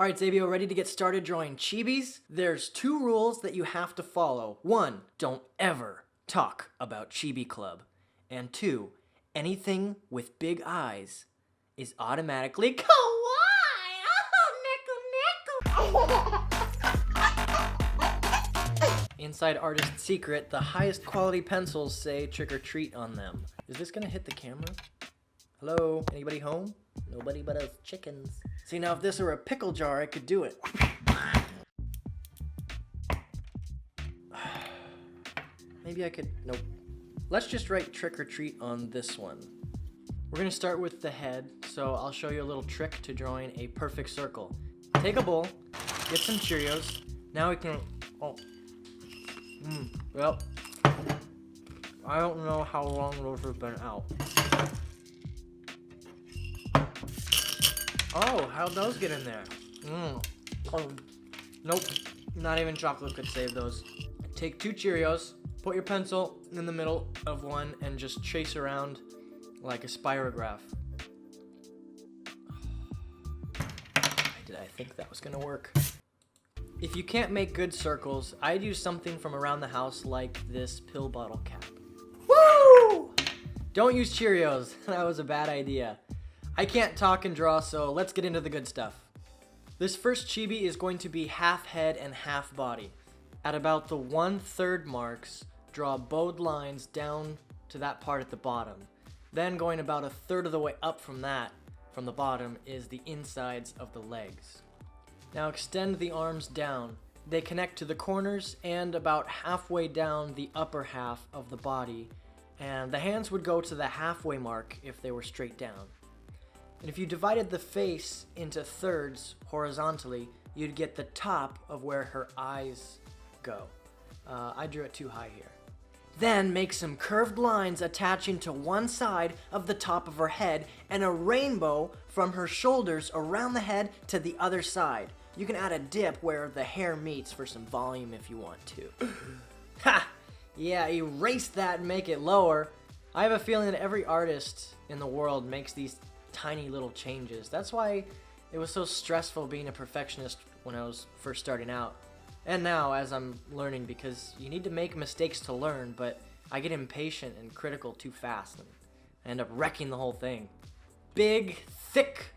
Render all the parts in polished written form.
Alright, Zabio, ready to get started drawing chibis? There's 2 rules that you have to follow. 1, don't ever talk about Chibi Club. And 2, anything with big eyes is automatically kawaii! Oh, nickle. Inside Artist Secret, the highest quality pencils say trick or treat on them. Is this gonna hit the camera? Hello? Anybody home? Nobody but us chickens. See, now if this were a pickle jar, I could do it. Maybe I could, nope. Let's just write trick or treat on this one. We're gonna start with the head, so I'll show you a little trick to drawing a perfect circle. Take a bowl, get some Cheerios. Now we can, well, I don't know how long those have been out. Oh, how'd those get in there? Nope, not even chocolate could save those. Take 2 Cheerios, put your pencil in the middle of one, and just chase around like a spirograph. I think that was gonna work. If you can't make good circles, I'd use something from around the house like this pill bottle cap. Woo! Don't use Cheerios, that was a bad idea. I can't talk and draw, so let's get into the good stuff. This first chibi is going to be half head and half body. At about the 1/3 marks, draw bowed lines down to that part at the bottom. Then going about 1/3 of the way up from that, from the bottom, is the insides of the legs. Now extend the arms down. They connect to the corners and about halfway down the upper half of the body, and the hands would go to the halfway mark if they were straight down. And if you divided the face into thirds horizontally, you'd get the top of where her eyes go. I drew it too high here. Then make some curved lines attaching to one side of the top of her head and a rainbow from her shoulders around the head to the other side. You can add a dip where the hair meets for some volume if you want to. Ha! Yeah, erase that and make it lower. I have a feeling that every artist in the world makes these tiny little changes. That's why it was so stressful being a perfectionist when I was first starting out. And now as I'm learning, because you need to make mistakes to learn, but I get impatient and critical too fast and I end up wrecking the whole thing. Big, thick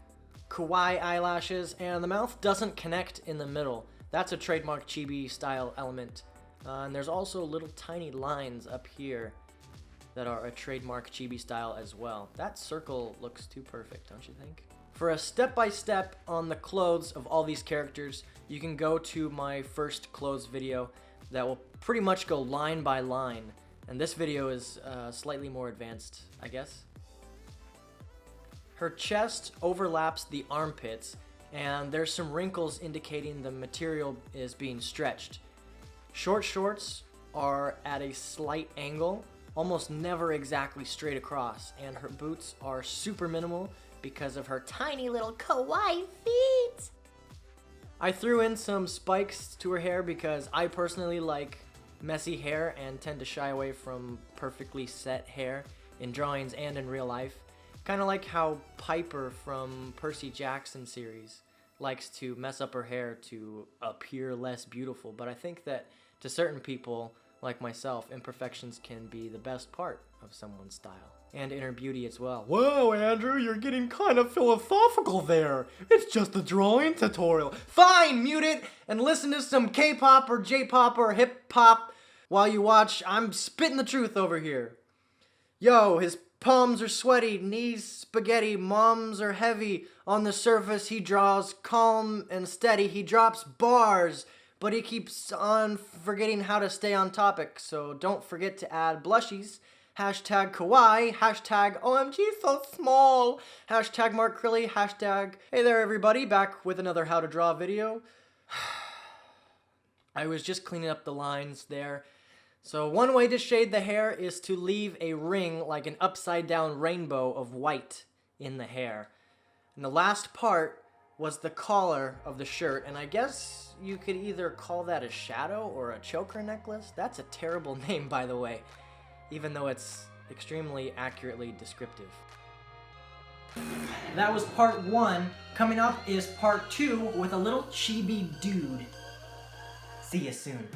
kawaii eyelashes, and the mouth doesn't connect in the middle. That's a trademark chibi style element. And there's also little tiny lines up here that are a trademark chibi style as well. That circle looks too perfect, don't you think? For a step-by-step on the clothes of all these characters, you can go to my first clothes video that will pretty much go line by line. And this video is slightly more advanced, I guess. Her chest overlaps the armpits, and there's some wrinkles indicating the material is being stretched. Short shorts are at a slight angle, almost never exactly straight across, and her boots are super minimal because of her tiny little kawaii feet. I threw in some spikes to her hair because I personally like messy hair and tend to shy away from perfectly set hair in drawings and in real life. Kind of like how Piper from Percy Jackson series likes to mess up her hair to appear less beautiful, but I think that to certain people, like myself, imperfections can be the best part of someone's style. And inner beauty as well. Whoa, Andrew, you're getting kind of philosophical there. It's just a drawing tutorial. Fine, mute it and listen to some K-pop or J-pop or hip-hop while you watch. I'm spitting the truth over here. Yo, his palms are sweaty, knees spaghetti, moms are heavy. On the surface, he draws calm and steady. He drops bars, but he keeps on forgetting how to stay on topic. So don't forget to add blushies. Hashtag kawaii, hashtag OMG so small, hashtag Mark Crilly, hashtag hey there everybody, back with another how to draw video. I was just cleaning up the lines there. So one way to shade the hair is to leave a ring like an upside down rainbow of white in the hair. And the last part was the collar of the shirt, and I guess you could either call that a shadow or a choker necklace. That's a terrible name, by the way, even though it's extremely accurately descriptive. That was part 1. Coming up is part 2 with a little chibi dude. See you soon.